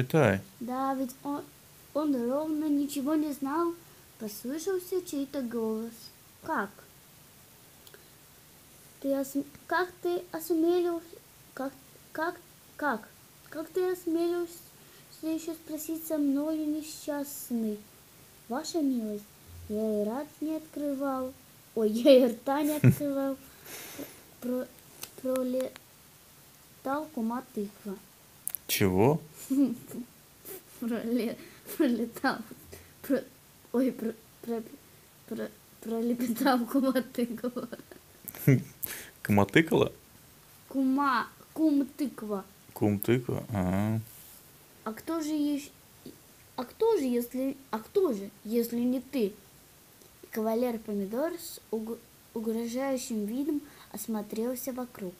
Читай. Да, ведь он ровно ничего не знал. Послышался чей-то голос. Как? Как ты осмелился? Как, как, как? Как ты осмелился еще спросить со мною, несчастный? Ваша милость, я и рот не открывал. Ой, я и рта не открывал. Про, пролетал кума тыква. Чего? Пролетал. Про, ой, пролепетал кума тыква. Кмотыкала? Кум тыква. Кум тыква? Ага. А кто же еще... А кто же, если не ты? Кавалер Помидор с угрожающим видом осмотрелся вокруг.